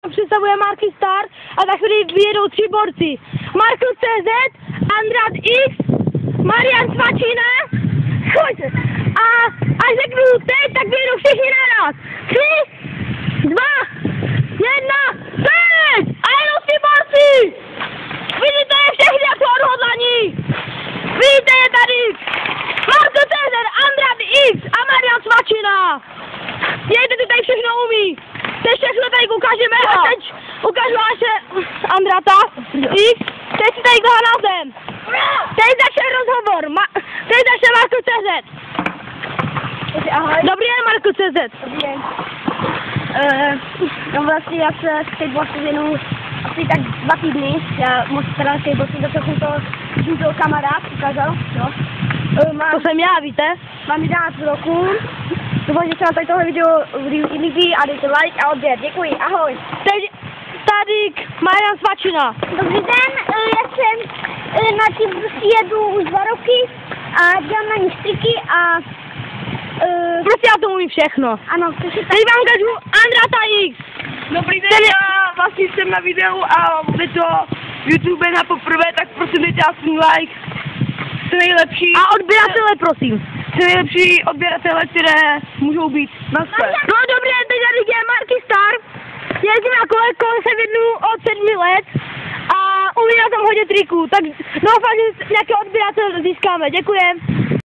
představuje Marky Star a za chvíli vyjedou 3 borci. Marko.cz, Andrat X, Marian Svačina, a až řeknu teď, tak vyjedou všichni naraz. 3, 2, 1, teď! A jedou 3 borci! Vidíte je všechny jako odhodlaní! Vidíte je tady! Marko.cz, Andrat X a Marian Svačina! Jejte, ty tady všechno umí! Teď všechno tady ukážeme a teď ukážu až Andrata X, teď si tady koho na zem. Teď začne rozhovor, teď začne Marko.cz. Ahoj. Dobrý den, Marko.cz. Dobrý den. No vlastně já se skateboardu věnu asi tak 2 týdny. Já moc teda skateboard jsem to kamarád ukázal. Jo. To jsem já, víte? Mám 11 roků. Doufám, že se vám tady tohle video líbí a dejte like a odběr. Děkuji, ahoj. Teď tady Marian Svačina. Dobrý den, já jsem na tím jedu už 2 roky a dělám na ní striky a... Prostě já to umím všechno. Ano, přesně tak. Teď vám ukážu Andrata X. Dobrý den, já vlastně jsem na videu a bude to YouTube na poprvé, tak prosím dejte aspoň like. To nejlepší. A odběratele, prosím. To nejlepší odběratele, které můžou být na své. No dobré, teď tady je Marky Star. Jezdím na kole se vědnu od 7 let a umím na tom hodně triků, tak doufám, že nějaký odběratel získáme. Děkujem.